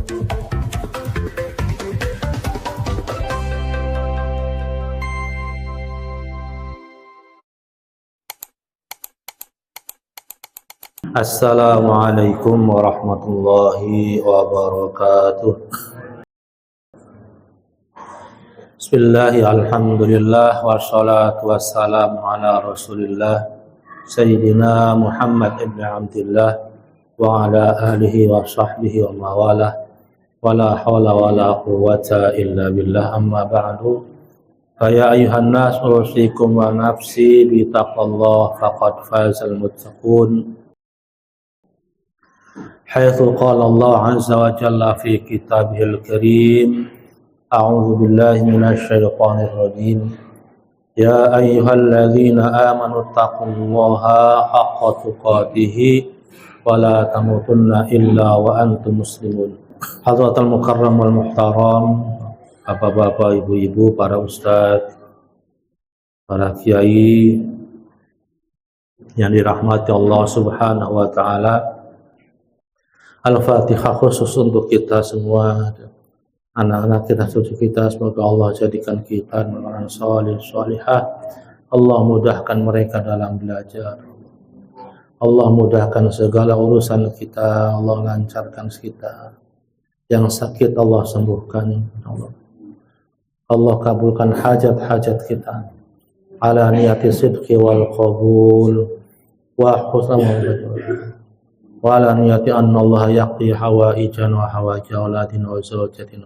Assalamualaikum warahmatullahi wabarakatuh. Bismillahi alhamdulillah wassalatu wassalamu ala rasulillah Sayyidina Muhammad ibn Abdillah wa ala alihi wa sahbihi wa mawalah wa la hawla wa la quwwata illa billah, amma ba'du. Faya ayuhan nas usikum wa nafsi bi taqwallah faqad fazal muttaqun. Haitsu qala Allah azza wa jalla fi kitabihil karim, a'udzu billahi minasy syaithanir rajim. Ya ayyuhalladzina amanu taqullaha haqqa tuqatih wa la tamutunna illa wa antum muslimun. Hadratul mukarram wal muhtaram, bapak-bapak, ibu-ibu, para ustadz, para kiai yang dirahmati Allah Subhanahu wa taala. Al-Fatihah khusus untuk kita semua, anak-anak kita, cucu kita, semoga Allah jadikan kita orang salih salihah. Allah mudahkan mereka dalam belajar, Allah mudahkan segala urusan kita, Allah lancarkan kita. Yang sakit Allah sembuhkan, Allah kabulkan hajat-hajat kita. Ala niyati sidqi wal qabul wa husnul wa ala niyati anna Allah yaqdi hawaijan wa hawaija auladin wa zawjatin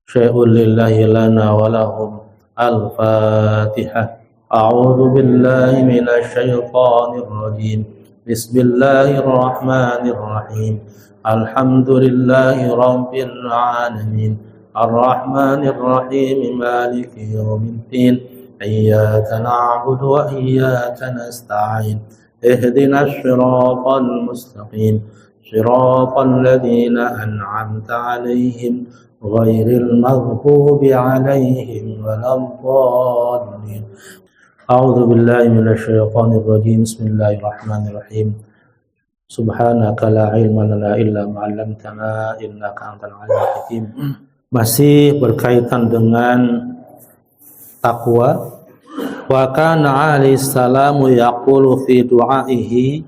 syai'un lillahi lana wa lahum. Al-Fatihah. A'udzu billahi minasy syaithanir rajim. Bismillahirrahmanirrahim. Alhamdulillahi rabbil alamin. Ar-Rahmanir Rahim. Maliki yaumiddin. Iyyaka na'budu wa iyyaka nasta'in. اهدنا الصراط المستقيم صراط الذين أنعمت عليهم غير المغضوب عليهم ولا الضالين. أعوذ بالله من الشيطان الرجيم. بسم الله الرحمن الرحيم. سبحانك لا علم لنا إلا ما علمتنا إنك أنت العليم الحكيم. Masih berkaitan dengan takwa. Wa kana alaihi salamu yaqulu fi du'aihi,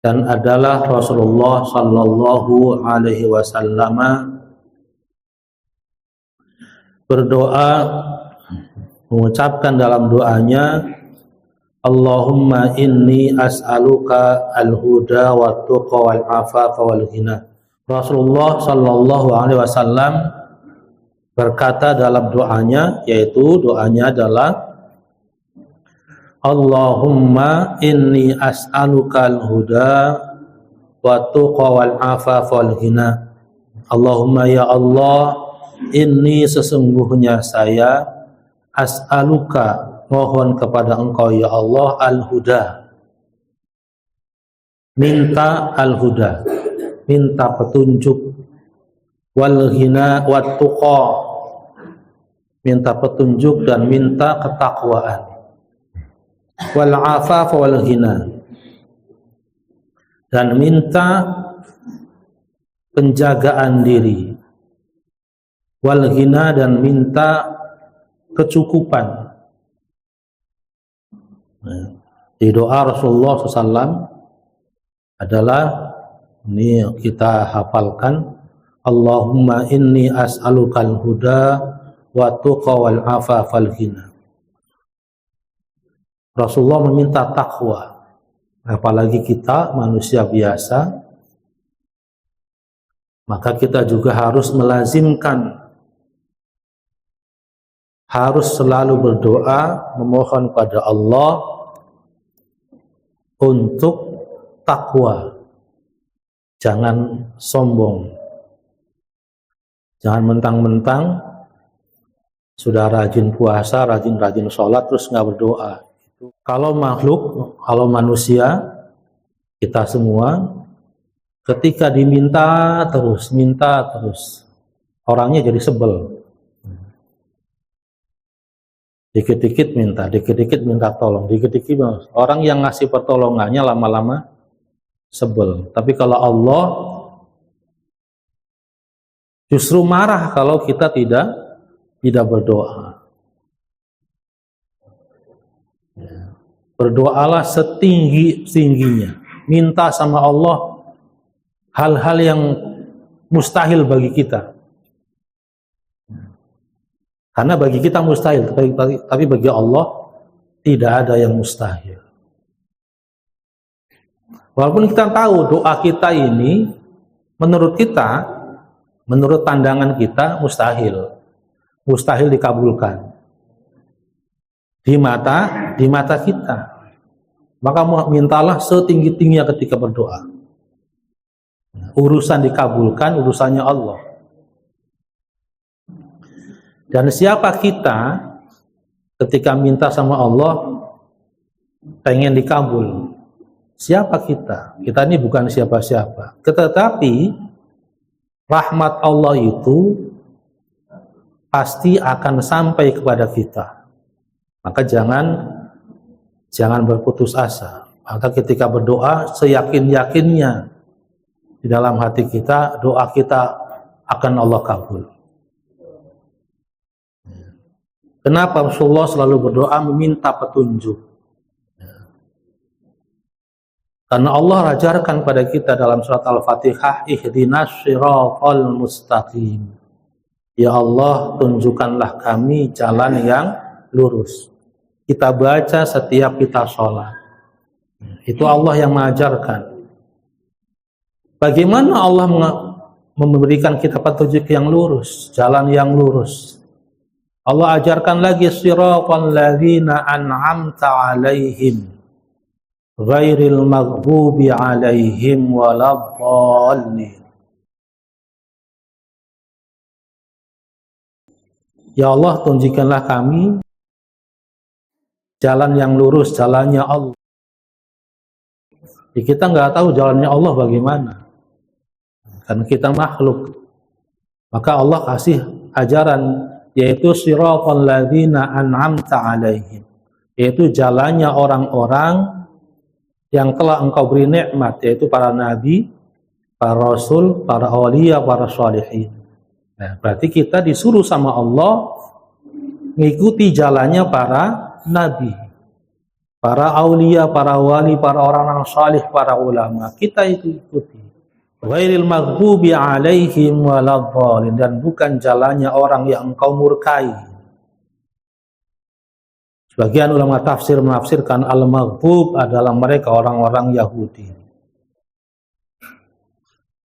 dan adalah Rasulullah sallallahu alaihi wasallam berdoa, mengucapkan dalam doanya, Allahumma inni as'aluka al-huda wa tuqa wal afafa wal ghina. Rasulullah sallallahu alaihi wasallam berkata dalam doanya, yaitu doanya adalah Allahumma inni as'alukal huda wa tuqa wal afafa wal ghina. Allahumma ya Allah, inni sesungguhnya saya as'aluka mohon kepada engkau ya Allah al-huda, minta al-huda, minta petunjuk, wal ghina wat tuqa, minta petunjuk dan minta ketakwaan, wal afaf wal ghina, dan minta penjagaan diri, wal ghina, dan minta kecukupan. Di doa Rasulullah SAW adalah, ini kita hafalkan, Allahumma inni as'alukal huda wa tuqa wal afaf wal ghina. Rasulullah meminta takwa, apalagi kita manusia biasa, maka kita juga harus melazimkan, harus selalu berdoa, memohon pada Allah untuk takwa. Jangan sombong, jangan mentang-mentang sudah rajin puasa, rajin sholat, terus nggak berdoa. Kalau makhluk, kalau manusia, kita semua, ketika diminta terus, orangnya jadi sebel. Dikit-dikit minta tolong, dikit-dikit. Orang yang ngasih pertolongannya lama-lama sebel. Tapi kalau Allah Justru marah kalau kita tidak berdoa. Berdoalah setinggi-tingginya. Minta sama Allah hal-hal yang mustahil bagi kita. Karena bagi kita mustahil, tapi bagi Allah tidak ada yang mustahil. Walaupun kita tahu doa kita ini menurut kita, menurut pandangan kita mustahil dikabulkan di mata kita. Maka mintalah setinggi-tingginya ketika berdoa. Urusan dikabulkan, urusannya Allah. Dan siapa kita ketika minta sama Allah pengen dikabul? Siapa kita? Kita ini bukan siapa-siapa. Tetapi rahmat Allah itu pasti akan sampai kepada kita. Maka jangan berputus asa. Maka ketika berdoa seyakin-yakinnya di dalam hati kita, doa kita akan Allah kabul. Kenapa Rasulullah selalu berdoa meminta petunjuk? Karena Allah ajarkan pada kita dalam surat Al-Fatihah, ihdinas shiratal mustaqim. Ya Allah, tunjukkanlah kami jalan yang lurus. Kita baca setiap kita sholat. Itu Allah yang mengajarkan. Bagaimana Allah memberikan kita petunjuk yang lurus, jalan yang lurus? Allah ajarkan lagi siratal ladzina an'amta 'alaihim ghairil maghdubi 'alaihim waladdallin. Ya Allah, tunjukkanlah kami jalan yang lurus, jalannya Allah. Ya, kita nggak tahu jalannya Allah bagaimana, karena kita makhluk. Maka Allah kasih ajaran, yaitu siratal ladzina an'amta 'alaihim, yaitu jalannya orang-orang yang telah engkau beri nikmat, yaitu para nabi, para rasul, para awliya, para sholihin. Nah, berarti kita disuruh sama Allah mengikuti jalannya para nabi, para awliya, para wali, para orang-orang salih, para ulama. Kita itu ikuti. Ghairil maghdubi 'alaihim waladdallin, dan bukan jalannya orang yang engkau murkai. Sebagian ulama tafsir menafsirkan al-maghdub adalah mereka orang-orang Yahudi.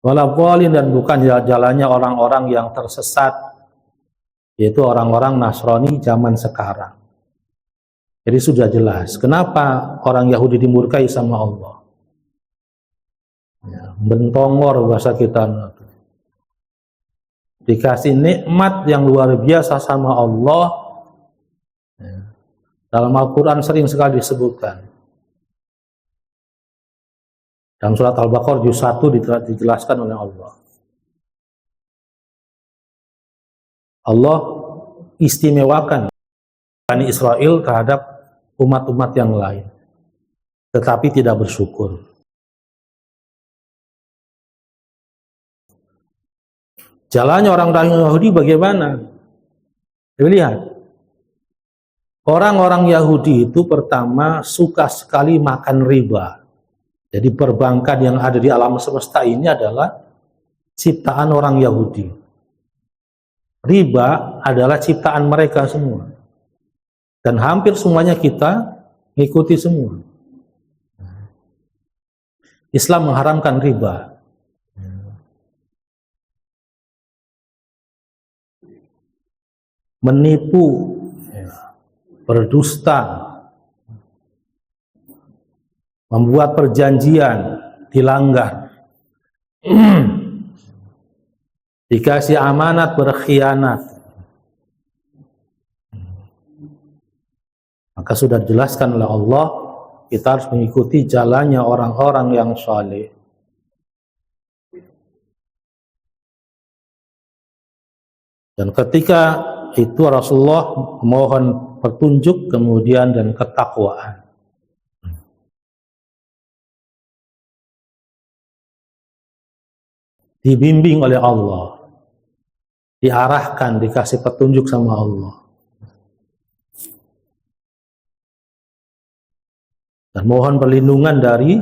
Waladdallin, dan bukan jalannya orang-orang yang tersesat, yaitu orang-orang Nasrani zaman sekarang. Jadi sudah jelas kenapa orang Yahudi dimurkai sama Allah. Ya, bentongor bahasa kita. Dikasih nikmat yang luar biasa sama Allah. Ya. Dalam Al-Quran sering sekali disebutkan. Dalam surat Al-Baqarah juz 1 dijelaskan oleh Allah. Allah istimewakan Bani Israel terhadap umat-umat yang lain, tetapi tidak bersyukur. Jalannya orang-orang Yahudi bagaimana? Lihat, orang-orang Yahudi itu pertama suka sekali makan riba. Jadi perbankan yang ada di alam semesta ini adalah ciptaan orang Yahudi. Riba adalah ciptaan mereka semua. Dan hampir semuanya kita mengikuti semua. Islam mengharamkan riba. Menipu, berdusta, membuat perjanjian dilanggar, dikasih amanat berkhianat. Maka sudah dijelaskan oleh Allah, kita harus mengikuti jalannya orang-orang yang saleh. Dan ketika itu Rasulullah mohon petunjuk, kemudian dan ketakwaan. Dibimbing oleh Allah. diarahkan, dikasih petunjuk sama Allah. Dan mohon perlindungan dari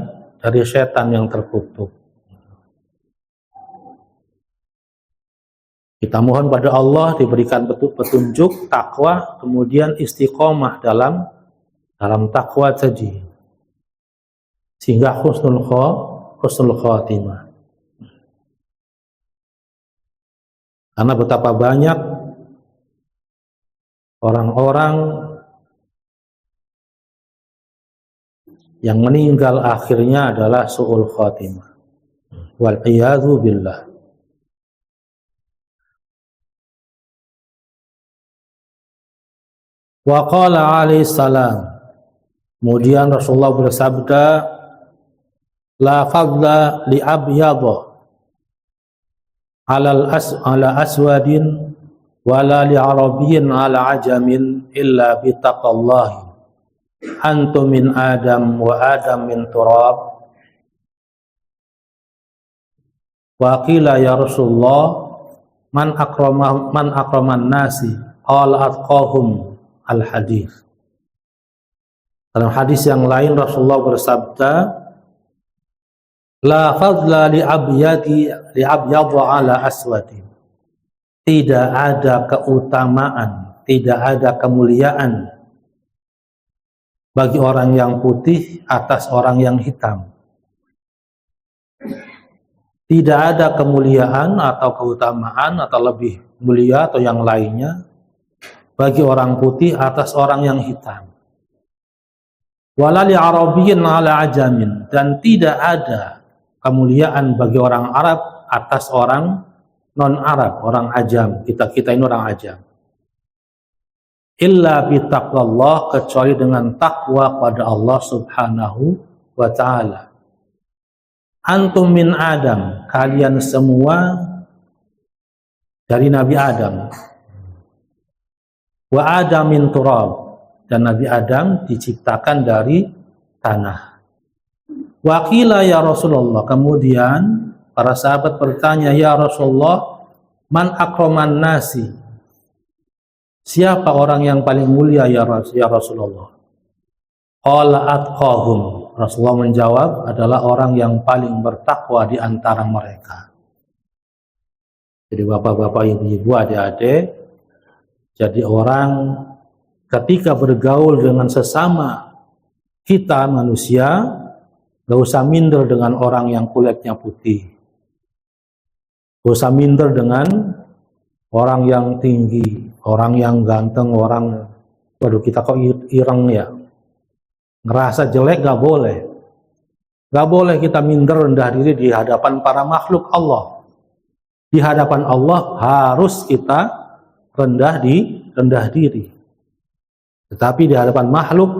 setan yang terkutuk. Kita mohon pada Allah diberikan petunjuk, takwa, kemudian istiqomah dalam takwa tadi, sehingga husnul khatimah. Karena betapa banyak orang-orang yang meninggal akhirnya adalah su'ul khatimah. Wal iyadzu billah. Wa qala alaihi salam, kemudian Rasulullah bersabda, la fadla li abyadha ala aswadin wala li arabiyyin ala ajamin illa bi taqwallahi, antum min adam wa adam min turab. Wa qila ya Rasulullah man akraman nasi, qala atqahum al-hadis. Dalam hadis yang lain Rasulullah bersabda, la fadla li abyadha ala aswadin. Tidak ada keutamaan, tidak ada kemuliaan bagi orang yang putih atas orang yang hitam. Tidak ada kemuliaan atau keutamaan atau lebih mulia atau yang lainnya bagi orang putih atas orang yang hitam. Wala li arabiyyin ala ajamin, dan tidak ada kemuliaan bagi orang Arab atas orang non-Arab, orang ajam. Kita ini orang ajam. Illa bi taqwallah, kecuali dengan takwa pada Allah Subhanahu wa taala. Antum min Adam, kalian semua dari Nabi Adam. Wa Adam min turab, dan Nabi Adam diciptakan dari tanah. Wa qila ya Rasulullah, kemudian para sahabat bertanya, ya Rasulullah, man akraman nasi, siapa orang yang paling mulia ya Rasulullah? Qala atqahum, Rasulullah menjawab, adalah orang yang paling bertakwa di antara mereka. Jadi bapak-bapak, ibu-ibu, adik-adik, jadi orang ketika bergaul dengan sesama kita manusia, gak usah minder dengan orang yang kulitnya putih, gak usah minder dengan orang yang tinggi, orang yang ganteng, orang, waduh kita kok ireng ya, ngerasa jelek. Gak boleh kita minder, rendah diri di hadapan para makhluk Allah. Di hadapan Allah harus kita rendah diri. Tetapi di hadapan makhluk,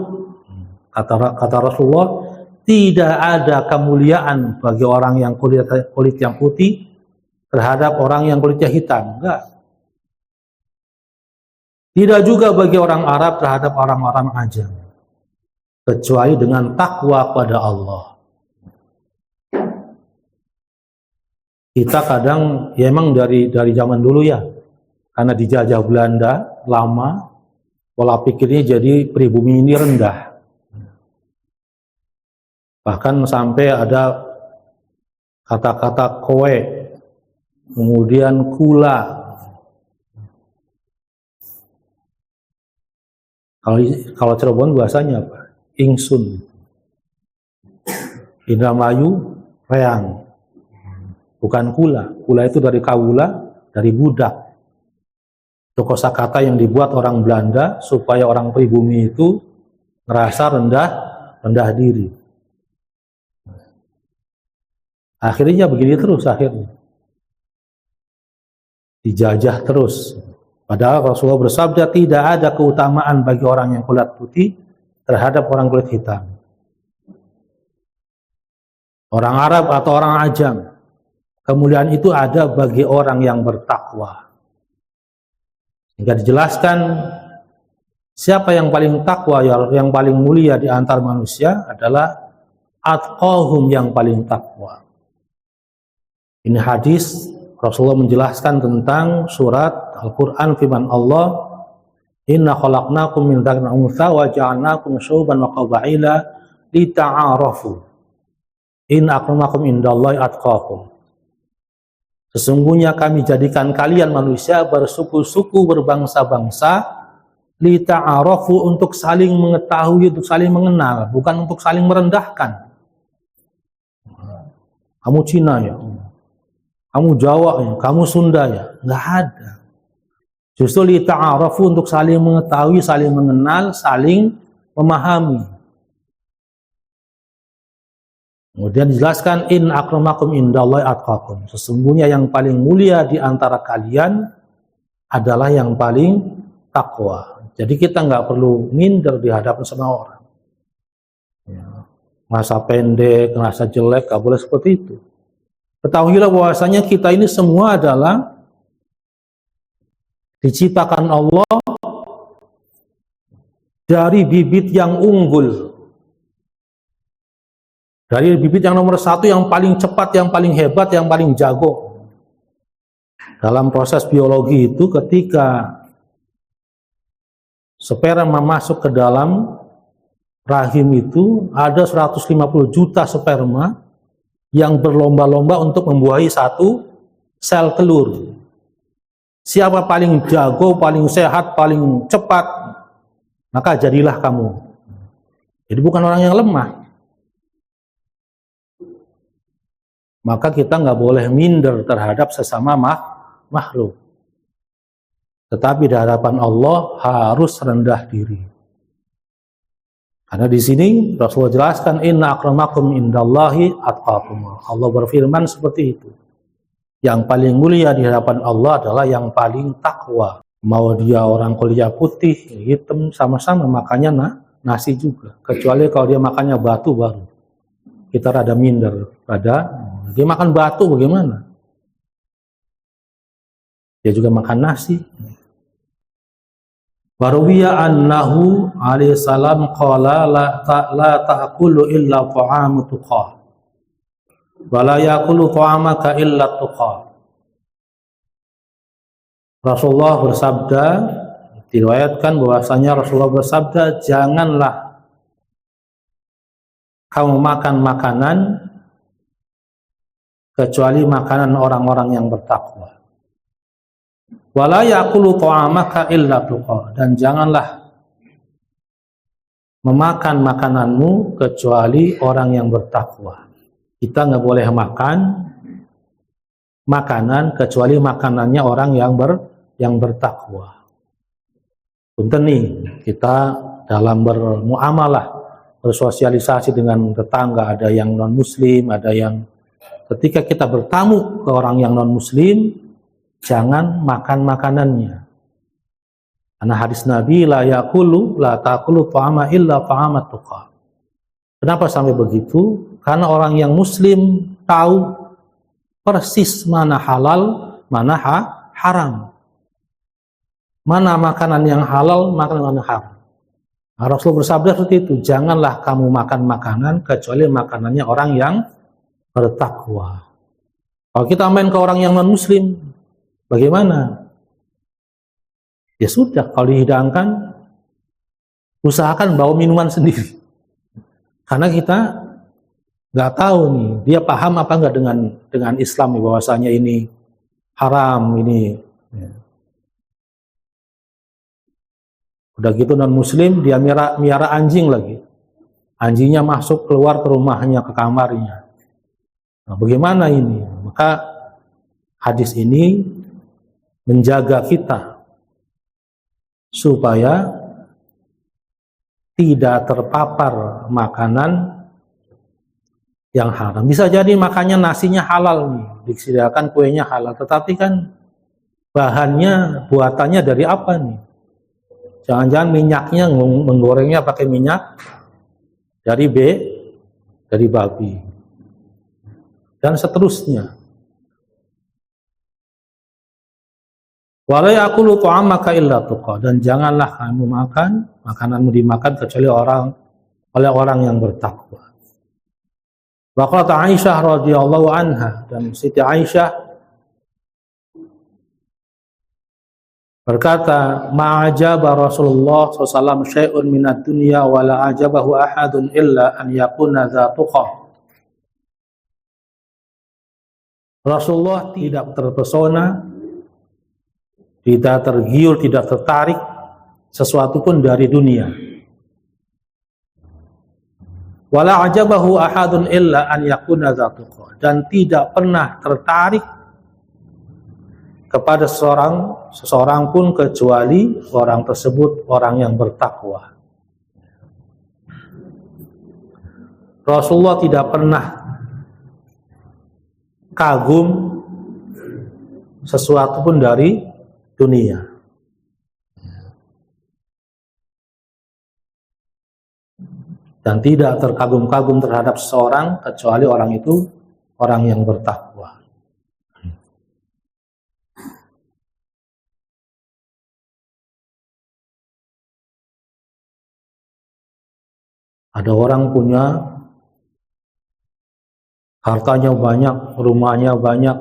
kata Rasulullah, tidak ada kemuliaan bagi orang yang kulit yang putih terhadap orang yang kulitnya hitam. Enggak. Tidak juga bagi orang Arab terhadap orang-orang ajam, kecuali dengan takwa pada Allah. Kita kadang ya emang dari zaman dulu ya, karena dijajah Belanda lama, pola pikirnya jadi pribumi ini rendah. Bahkan sampai ada kata-kata kowe, kemudian kula. Kalau Cirebon bahasanya apa? Ingsun. Indramayu, reang. Bukan kula. Kula itu dari kawula, dari budak. Itu kosakata yang dibuat orang Belanda supaya orang pribumi itu ngerasa rendah diri. Akhirnya begini terus, akhirnya dijajah terus. Padahal Rasulullah bersabda, tidak ada keutamaan bagi orang yang kulit putih terhadap orang kulit hitam. Orang Arab atau orang ajam, kemuliaan itu ada bagi orang yang bertakwa. Hingga dijelaskan siapa yang paling takwa, yang paling mulia di antar manusia adalah atqahum, yang paling takwa. Ini hadis Rasulullah menjelaskan tentang surat Al-Quran firman Allah, Inna khalaqnakum min dzakarin wa untha wa ja'alnakum syu'uban wa qabaila lita'arafu. Inna akramakum indallahi atqakum. Sesungguhnya kami jadikan kalian manusia bersuku-suku, berbangsa-bangsa, lita'arafu, untuk saling mengetahui, untuk saling mengenal, bukan untuk saling merendahkan. Kamu Cina ya, kamu Jawa ya, kamu Sunda ya, nggak ada. Justru lita'arafu, untuk saling mengetahui, saling mengenal, saling memahami. Kemudian dijelaskan, in akramakum indallahi atqakum. Sesungguhnya yang paling mulia di antara kalian adalah yang paling takwa. Jadi kita nggak perlu minder di hadapan semua orang. Ya, merasa pendek, merasa jelek, nggak boleh seperti itu. Ketahuilah bahwasanya kita ini semua adalah diciptakan Allah dari bibit yang unggul. Dari bibit yang nomor satu, yang paling cepat, yang paling hebat, yang paling jago. Dalam proses biologi itu, ketika sperma masuk ke dalam rahim itu, ada 150 juta sperma yang berlomba-lomba untuk membuahi satu sel telur. Siapa paling jago, paling sehat, paling cepat, maka jadilah kamu. Jadi bukan orang yang lemah. Maka kita nggak boleh minder terhadap sesama makhluk. Tetapi di hadapan Allah harus rendah diri. Karena di sini Rasulullah jelaskan, inna akramakum indallahi atqakum. Allah berfirman seperti itu. Yang paling mulia di hadapan Allah adalah yang paling takwa. Mau dia orang kulit putih, hitam, sama-sama makannya nasi juga. Kecuali kalau dia makannya batu baru kita rada minder. Dia makan batu bagaimana? Dia juga makan nasi. Waruwiya annahu alaihi salam qala la ta'kulu illa ta'amu tuqa wa la yakulu ta'amaka illa tuqa. Rasulullah bersabda, diriwayatkan bahwasanya Rasulullah bersabda, janganlah kamu makan makanan kecuali makanan orang-orang yang bertakwa. Wala yaqulu ta'amaka illa tuqa, dan janganlah memakan makananmu kecuali orang yang bertakwa. Kita nggak boleh makan makanan kecuali makanannya orang yang bertakwa. Punten nih, kita dalam bermuamalah, bersosialisasi dengan tetangga, ada yang non muslim, ada yang, ketika kita bertamu ke orang yang non muslim, jangan makan makanannya. Karena hadis Nabi, la ta'kulu ta'ama illa ta'amat tuqa. Kenapa sampai begitu? Karena orang yang muslim tahu persis mana halal, mana haram. Mana makanan yang halal, makanan yang haram. Nah, Rasul bersabda seperti itu, janganlah kamu makan makanan kecuali makanannya orang yang bertakwa. Kalau kita main ke orang yang non muslim, bagaimana? Ya sudah, kalau dihidangkan, usahakan bawa minuman sendiri. Karena kita nggak tahu nih, dia paham apa nggak dengan Islam nih, bahwasanya ini haram, ini. Ya. Udah gitu non muslim, dia miara anjing lagi. Anjingnya masuk keluar ke rumahnya, ke kamarnya. Nah, bagaimana ini? Maka hadis ini menjaga kita supaya tidak terpapar makanan yang haram. Bisa jadi makannya nasinya halal nih, disediakan kuenya halal, tetapi kan bahannya, buatannya dari apa nih? Jangan-jangan minyaknya menggorengnya pakai minyak dari babi. Dan seterusnya. Wala yaqulu ta'amaka illa tuqa, dan janganlah kamu makan makananmu dimakan kecuali oleh orang yang bertakwa. Wa qalat Aisyah radhiyallahu anha, dan Siti Aisyah Berkata, ma'ajaba Rasulullah SAW syai'un minad dunya wa la ajabahu ahadun illa an yakuna dha tuqah. Rasulullah tidak terpesona, tidak tergiur, tidak tertarik sesuatu pun dari dunia. Wala ajabahu ahadun illa an yakuna dha tuqah. Dan tidak pernah tertarik kepada seseorang pun kecuali orang tersebut orang yang bertakwa. Rasulullah tidak pernah kagum sesuatu pun dari dunia. Dan tidak terkagum-kagum terhadap seseorang kecuali orang itu orang yang bertakwa. Ada orang punya hartanya banyak, rumahnya banyak,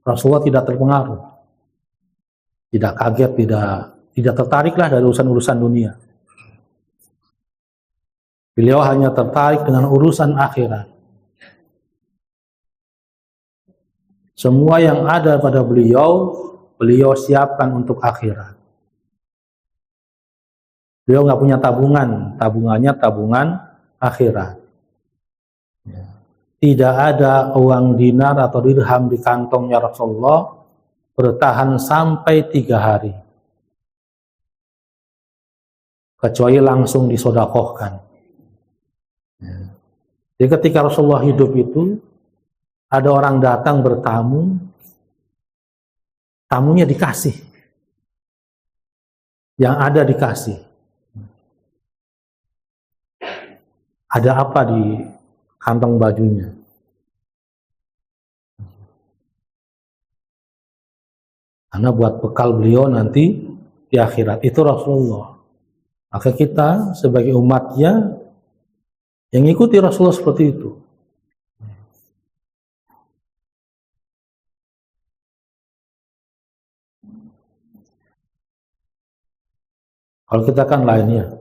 Rasulullah tidak terpengaruh, tidak kaget, tidak tertariklah dari urusan-urusan dunia. Beliau hanya tertarik dengan urusan akhirat. Semua yang ada pada beliau siapkan untuk akhirat. Beliau nggak punya tabungan, tabungannya tabungan akhirat. Tidak ada uang dinar atau dirham di kantongnya Rasulullah bertahan sampai 3 hari. Kecuali langsung disodakohkan. Jadi ketika Rasulullah hidup itu, ada orang datang bertamu, tamunya dikasih. Yang ada dikasih. Ada apa di kantong bajunya? Karena buat bekal beliau nanti di akhirat. Itu Rasulullah. Maka kita sebagai umatnya yang ikuti Rasulullah seperti itu. Kalau kita kan lainnya,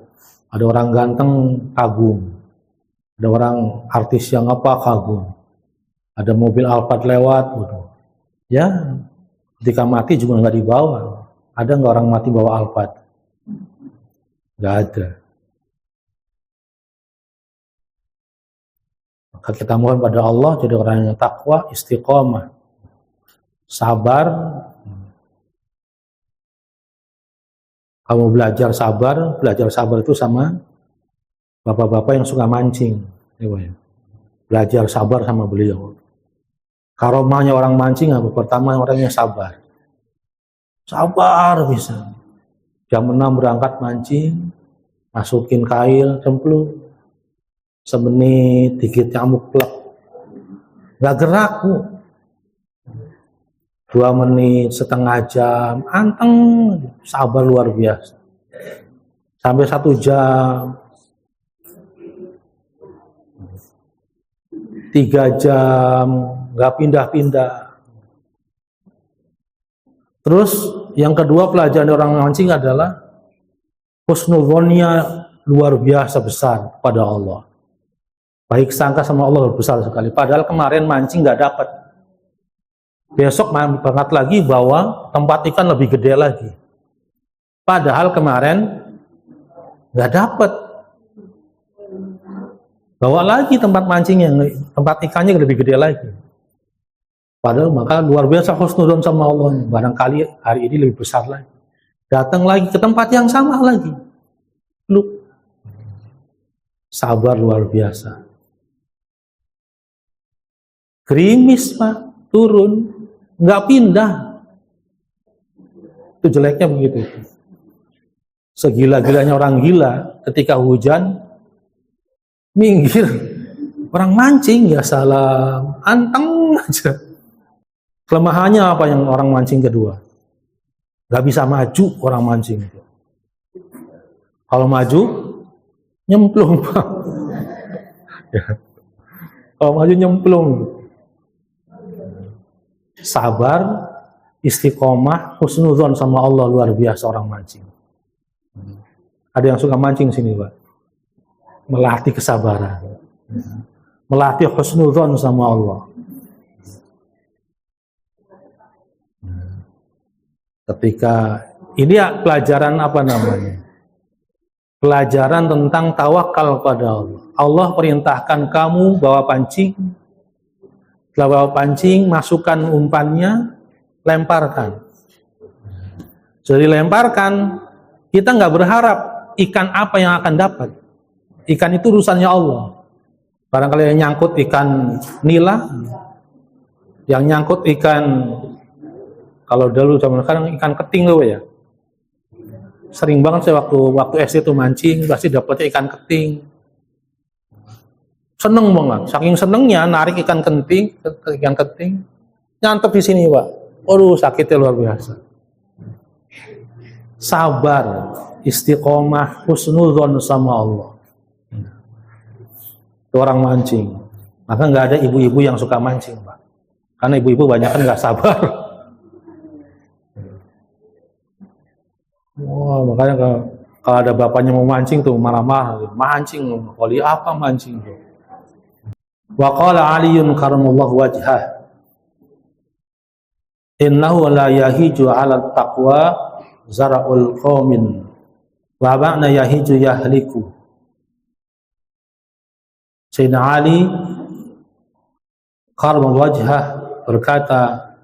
ada orang ganteng kagum. Ada orang artis yang apa kagum, ada mobil Alphard lewat, ya ketika mati juga nggak dibawa. Ada nggak orang mati bawa Alphard? Nggak ada. Maka kita mohon pada Allah jadi orang yang takwa, istiqomah, sabar. Kamu belajar sabar itu sama bapak-bapak yang suka mancing, belajar sabar sama beliau. Karomahnya orang mancing apa? Pertama orangnya sabar bisa. Jam 6 berangkat mancing, masukin kail, cemplung, semenit dikit nyamuk plek, nggak gerak bu. 2 menit, setengah jam, anteng, sabar luar biasa. Sampai 1 jam. 3 jam, nggak pindah-pindah. Terus yang kedua pelajaran orang mancing adalah husnul dzonnya luar biasa besar pada Allah. Baik sangka sama Allah besar sekali. Padahal kemarin mancing nggak dapat. Besok berangkat lagi bawa tempat ikan lebih gede lagi. Padahal kemarin nggak dapat. Bawa lagi tempat mancing yang tempat ikannya lebih gede lagi. Padahal maka luar biasa husnudzon sama Allah. Barangkali hari ini lebih besar lagi. Datang lagi ke tempat yang sama lagi. Lu sabar luar biasa. Gerimis Pak, turun, nggak pindah. Itu jeleknya begitu. Segila-gilanya orang gila ketika hujan minggir, orang mancing ya salam, anteng aja. Kelemahannya apa yang orang mancing kedua? Gak bisa maju orang mancing itu. Kalau maju, nyemplung Pak. Ya. Kalau maju nyemplung. Sabar, istiqomah, husnudzon sama Allah luar biasa orang mancing. Ada yang suka mancing sini, Pak. Melatih kesabaran. Melatih husnudzon sama Allah. Ketika ini ya pelajaran apa namanya? Pelajaran tentang tawakal pada Allah. Allah perintahkan kamu bawa pancing. Setelah bawa pancing, masukkan umpannya, lemparkan. Jadi lemparkan, kita nggak berharap ikan apa yang akan dapat. Ikan itu urusannya Allah. Barangkali yang nyangkut ikan nila, yang nyangkut ikan, kalau dulu zaman sekarang ikan keting loh ya. Sering banget saya waktu SD itu mancing, pasti dapetnya ikan keting. Seneng banget, saking senengnya narik ikan keting, nyantep di sini, Pak. Waduh, sakitnya luar biasa. Sabar, istiqomah, husnudzon sama Allah. Itu orang mancing. Maka nggak ada ibu-ibu yang suka mancing, Pak. Karena ibu-ibu banyak kan nggak sabar. Wah, makanya kalau ada bapaknya mau mancing tuh marah-marah, mancing, kali apa mancing tuh? Wa qala Aliyun karamallahu wajhah, innahu la yahiju 'ala taqwa zara'ul qaumin wa ba'na yahiju yahliku. Sayyidina Ali karamallahu wajhah berkata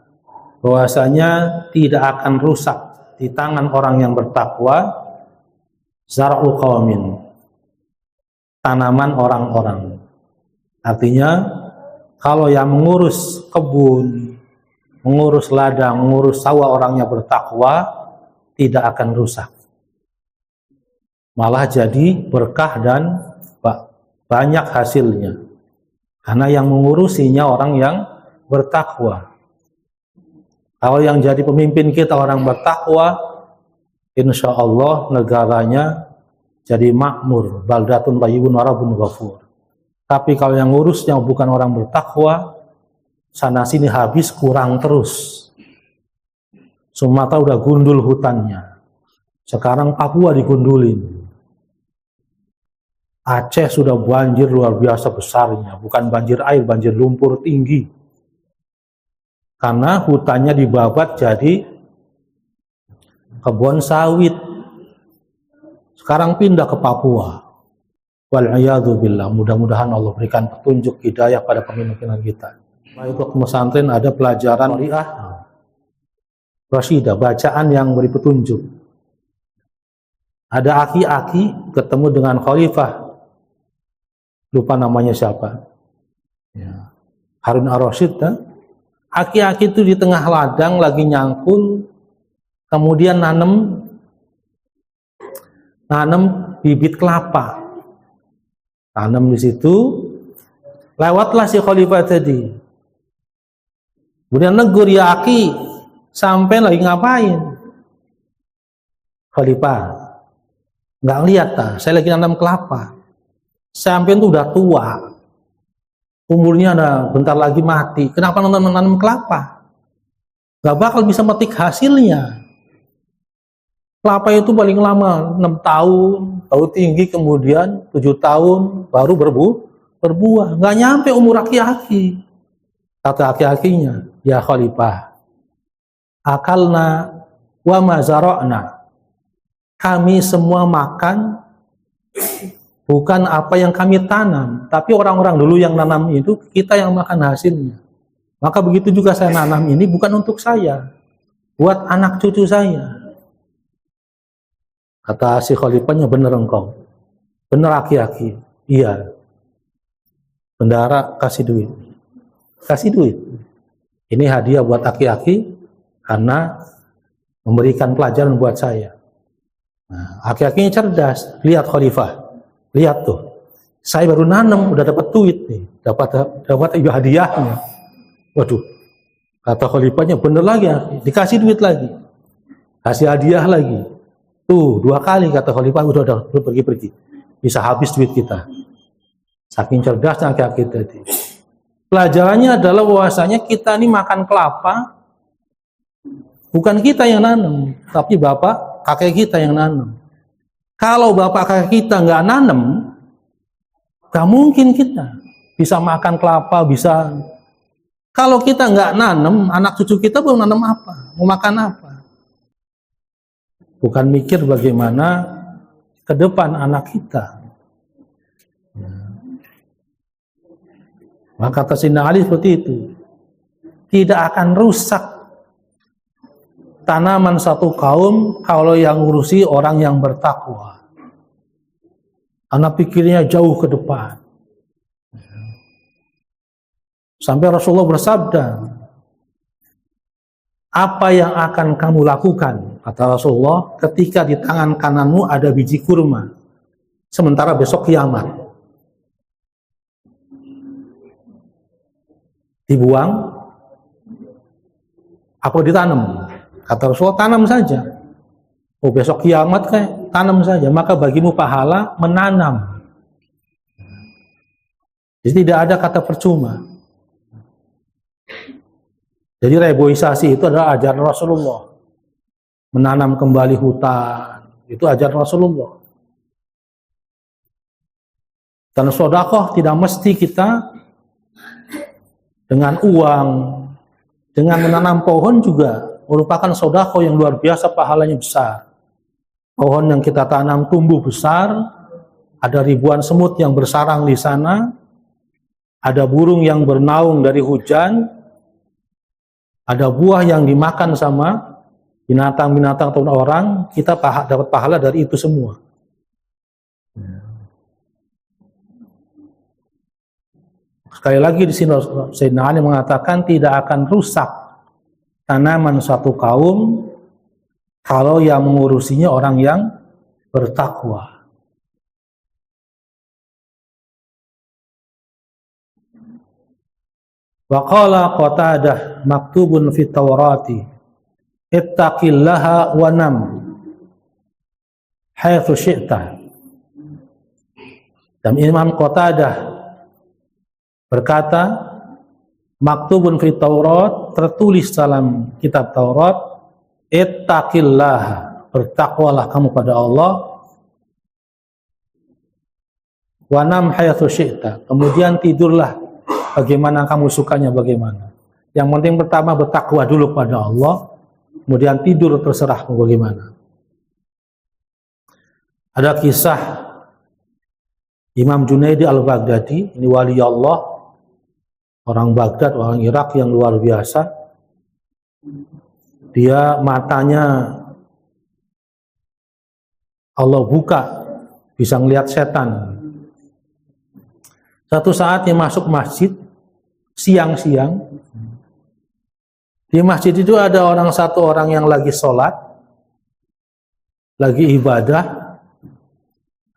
bahwasanya tidak akan rusak di tangan orang yang bertakwa zara'ul qaumin, tanaman orang-orang. Artinya kalau yang mengurus kebun, mengurus ladang, mengurus sawah orangnya bertakwa, tidak akan rusak. Malah jadi berkah dan banyak hasilnya. Karena yang mengurusinya orang yang bertakwa. Kalau yang jadi pemimpin kita orang bertakwa, insya Allah negaranya jadi makmur. Baldatun thayyibun wa rabbun ghafur. Tapi kalau yang ngurusnya bukan orang bertakwa, sana sini habis, kurang terus. Sumatera udah gundul hutannya. Sekarang Papua digundulin. Aceh sudah banjir luar biasa besarnya. Bukan banjir air, banjir lumpur tinggi. Karena hutannya dibabat jadi kebun sawit. Sekarang pindah ke Papua. Wal'iyadu billah, mudah-mudahan Allah berikan petunjuk hidayah pada pemimpinan kita. Baik, waktu pesantren ada pelajaran Qari'ah Rasyidah, bacaan yang beri petunjuk. Ada aki-aki ketemu dengan khalifah, lupa namanya siapa ya, Harun ar-Rasyid. Aki-aki itu di tengah ladang lagi nyangkul, kemudian nanam bibit kelapa. Tanam di situ, lewatlah si khalifah tadi. Kemudian negur, ya aki, sampai lagi ngapain? Khalifah, nggak lihat saya lagi nanam kelapa. Sampai itu udah tua, umurnya ada bentar lagi mati. Kenapa nanam kelapa? Nggak bakal bisa metik hasilnya. Kelapa itu paling lama 6 tahun, tahu tinggi, kemudian 7 tahun baru berbuah. Nggak nyampe umur aki-aki. Kata aki-akinya, ya khalifah, akalna wa ma zara'na. Kami semua makan bukan apa yang kami tanam, tapi orang-orang dulu yang nanam itu, kita yang makan hasilnya. Maka begitu juga saya nanam ini bukan untuk saya, buat anak cucu saya. Kata si khalifahnya, bener engkau, bener aki-aki. Iya, bendara kasih duit. Ini hadiah buat aki-aki karena memberikan pelajaran buat saya. Nah, aki-akinya cerdas. Lihat khalifah, lihat tuh, saya baru nanam udah dapat duit nih, dapat hadiahnya. Waduh, kata khalifahnya, bener lagi, dikasih duit lagi, kasih hadiah lagi. Tuh 2 kali, kata khalifah, udah pergi, bisa habis duit kita. Saking cerdasnya aki-aki tadi. Pelajarannya adalah bahwasanya kita ini makan kelapa Bukan kita yang nanam, tapi bapak kakek kita yang nanam. Kalau bapak kakek kita nggak nanam, nggak mungkin kita bisa makan kelapa, bisa. Kalau kita nggak nanam, anak cucu kita mau nanam apa? Mau makan apa? Bukan mikir bagaimana ke depan anak kita. Maka kata Sayyidina Ali seperti itu. Tidak akan rusak tanaman satu kaum kalau yang ngurusi orang yang bertakwa. Anak pikirnya jauh ke depan. Sampai Rasulullah bersabda, apa yang akan kamu lakukan, kata Rasulullah, ketika di tangan kananmu ada biji kurma, sementara besok kiamat. Dibuang, apa ditanam? Kata Rasulullah, tanam saja. Oh, besok kiamat kayak tanam saja, maka bagimu pahala menanam. Jadi tidak ada kata percuma. Jadi reboisasi itu adalah ajaran Rasulullah. Menanam kembali hutan, itu ajaran Rasulullah. Dan sedekah tidak mesti kita dengan uang, dengan menanam pohon juga merupakan sedekah yang luar biasa, pahalanya besar. Pohon yang kita tanam tumbuh besar, ada ribuan semut yang bersarang di sana, ada burung yang bernaung dari hujan, ada buah yang dimakan sama binatang-binatang atau orang, kita dapat pahala dari itu semua. Sekali lagi di sini Sayyidina Ali mengatakan tidak akan rusak tanaman suatu kaum kalau yang mengurusinya orang yang bertakwa. Wa qala Qatadah maktubun fit Taurati ittaqillaha wa nam haitsu syi'ta. Dan Imam Qatadah berkata, maktubun fit Taurat, tertulis dalam kitab Taurat, ittaqillaha, bertakwalah kamu pada Allah, wa nam haitsu syi'ta, kemudian tidurlah bagaimana kamu sukanya bagaimana. Yang penting pertama bertakwa dulu pada Allah, kemudian tidur terserah bagaimana. Ada kisah Imam Junaidi al-Baghdadi, ini wali Allah, orang Baghdad, orang Irak yang luar biasa. Dia matanya Allah buka, bisa melihat setan. Satu saat dia masuk masjid, siang-siang. Di masjid itu ada satu orang yang lagi sholat, lagi ibadah,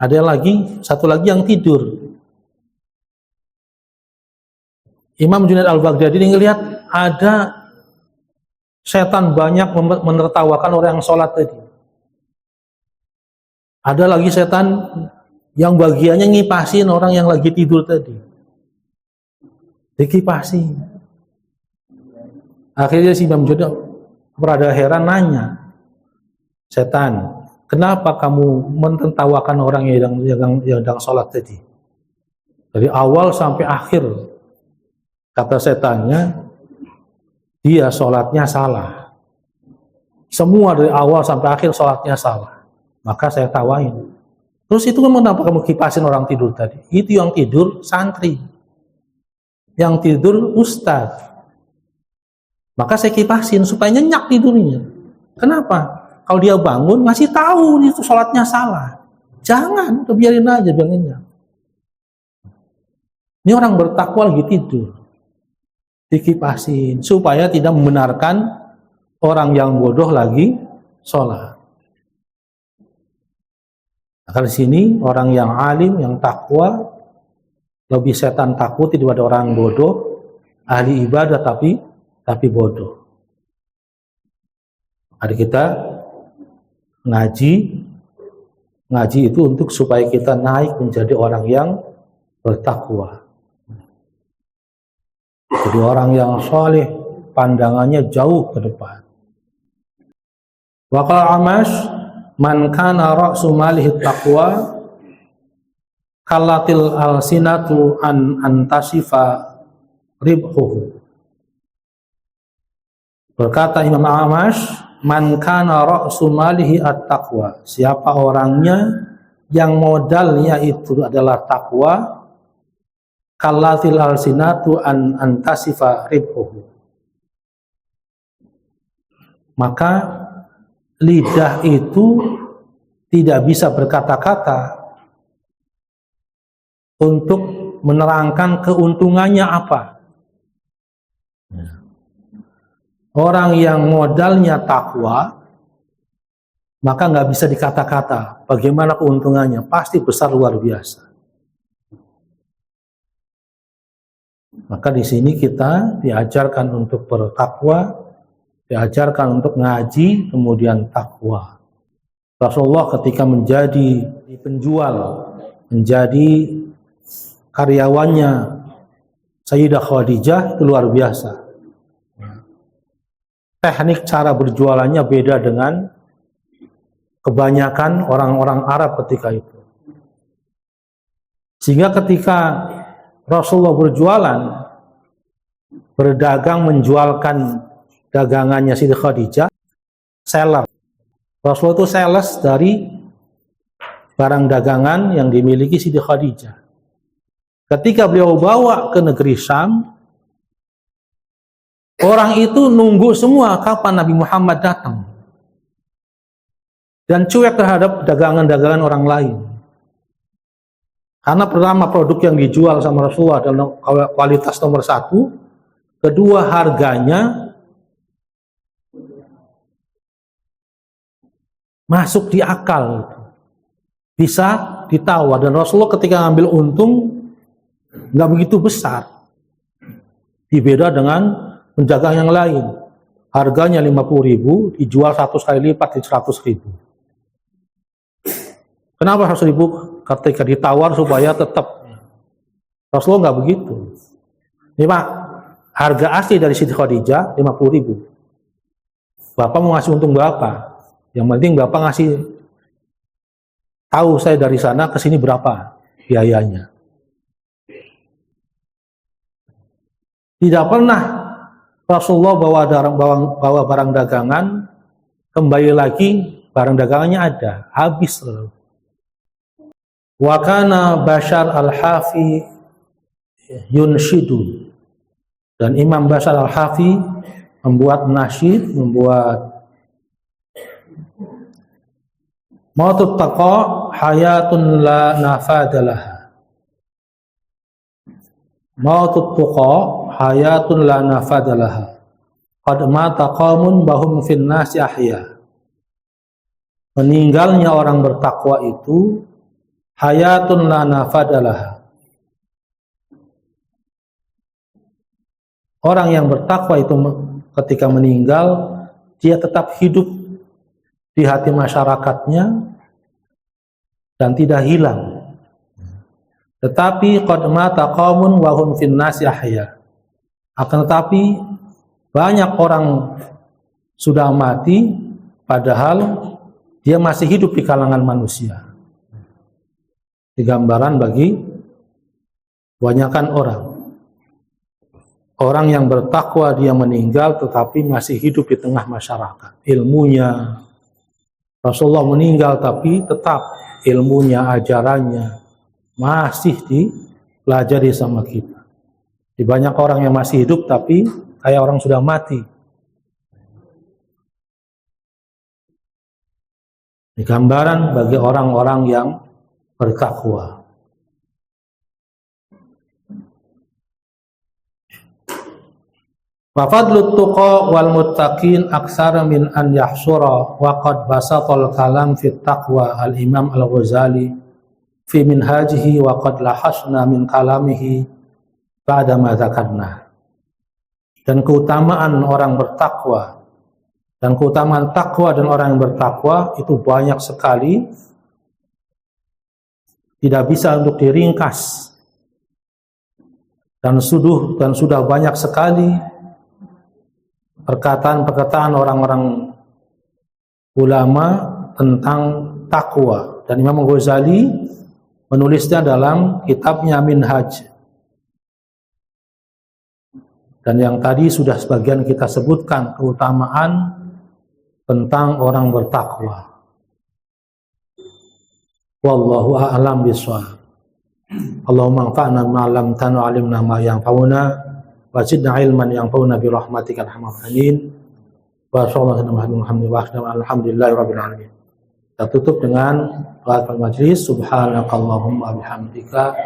ada satu lagi yang tidur. Imam Junaid al-Baghdadi ini ngelihat ada setan banyak menertawakan orang yang sholat tadi. Ada lagi setan yang bagiannya ngipasin orang yang lagi tidur tadi. Dikipasi. Akhirnya si Imam Junaid berada heran nanya, setan, kenapa kamu menertawakan orang yang sedang sholat tadi? Dari awal sampai akhir, kata setannya, dia sholatnya salah. Semua dari awal sampai akhir sholatnya salah. Maka saya tawain. Terus itu kenapa kamu kipasin orang tidur tadi? Itu yang tidur santri. Yang tidur ustadz. Maka saya kipasin supaya nyenyak tidurnya. Kenapa? Kalau dia bangun ngasih tahu itu sholatnya salah. Jangan, biarin aja biar nyenyak. Ini orang bertakwa lagi tidur. Dikipasin supaya tidak membenarkan orang yang bodoh lagi sholat. Maka di sini orang yang alim, yang takwa, lebih setan takut daripada orang bodoh, ahli ibadah tapi bodoh. Ada kita ngaji itu untuk supaya kita naik menjadi orang yang bertakwa. Jadi orang yang soleh, pandangannya jauh ke depan. Wa qala Amash, man kana ra'su malihi taqwa kalatil alsinatu an antasifa ribhuhu. Berkata Imam Amash, man kana ra'su malihi at-taqwa, siapa orangnya yang modalnya itu adalah takwa, kalatil alsinatu an antasifa ribhuhu, maka lidah itu tidak bisa berkata-kata untuk menerangkan keuntungannya apa. Orang yang modalnya takwa, maka nggak bisa dikata-kata bagaimana keuntungannya, pasti besar luar biasa. Maka di sini kita diajarkan untuk bertakwa, diajarkan untuk ngaji, kemudian takwa. Rasulullah ketika menjadi penjual, menjadi karyawannya Sayyidah Khadijah, itu luar biasa. Teknik cara berjualannya beda dengan kebanyakan orang-orang Arab ketika itu. Sehingga ketika Rasulullah berjualan, berdagang, menjualkan dagangannya Sayyidah Khadijah, seller. Rasulullah itu sales dari barang dagangan yang dimiliki Sayyidah Khadijah. Ketika beliau bawa ke negeri Syam, orang itu nunggu semua kapan Nabi Muhammad datang. Dan cuek terhadap dagangan-dagangan orang lain. Karena pertama, produk yang dijual sama Rasulullah adalah kualitas nomor 1. Kedua, harganya masuk di akal. Bisa ditawar. Dan Rasulullah ketika ngambil untung, nggak begitu besar. Dibeda dengan penjagaan yang lain. Harganya 50.000, dijual 100 kali lipat di 100.000. Kenapa 100.000? Ketika ditawar supaya tetap. Rasulullah nggak begitu. Ini Pak, harga asli dari Siti Khadijah 50.000. Bapak mau ngasih untung berapa? Yang penting Bapak ngasih tahu saya dari sana ke sini berapa biayanya. Tidak pernah Rasulullah bawa barang dagangan, kembali lagi barang dagangannya ada, habis lalu. Wa kana Bashar al-Hafi yunshidu, dan Imam Bashar al-Hafi membuat nasyid, membuat mautut taqa hayatun la nafadalah. Mautut taqa hayatun la nafadalah. Qad mata qaumun bahum fin nasi ahya. Meninggalnya orang bertakwa itu hayatun la nafadalah. Orang yang bertakwa itu ketika meninggal, dia tetap hidup di hati masyarakatnya dan tidak hilang. Tetapi qad mata qaumun wa hum fin nasi ahya. Akan tetapi banyak orang sudah mati padahal dia masih hidup di kalangan manusia. Gambaran bagi kebanyakan orang. Orang yang bertakwa dia meninggal tetapi masih hidup di tengah masyarakat. Ilmunya, Rasulullah meninggal tapi tetap ilmunya, ajarannya masih dipelajari sama kita. Di banyak orang yang masih hidup tapi kayak orang sudah mati. Ini gambaran bagi orang-orang yang bertakwa. Wa fadlut tuqa wal muttaqin aksara min an yahsura wa qad basatal kalam fit taqwa al Imam Al-Ghazali fi minhajihi wa qad lahasna min kalamihi ba'da ma dzakarna. Dan keutamaan orang bertakwa dan keutamaan takwa dan orang yang bertakwa itu banyak sekali, tidak bisa untuk diringkas, dan sudah banyak sekali perkataan-perkataan orang-orang ulama tentang takwa, dan Imam Ghazali menulisnya dalam kitabnya Minhaj. Dan yang tadi sudah sebagian kita sebutkan keutamaan tentang orang bertakwa. Wallahu a'lam bishawab. Allahumma anfa'na bima 'allamtana wa 'allimna ma yanfa'una wa zidna ilman yanfa'una bi rahmatika arhamar rahimin. Wa sallallahu alhamdulillahi rabbil alamin. Kita tutup dengan doa majlis. Subhanakallahumma bihamdika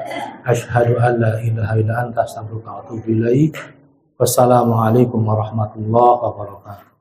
asyhadu an la ilaha illa anta astaghfiruka wa atubu ilaik. Wassalamualaikum warahmatullahi wabarakatuh.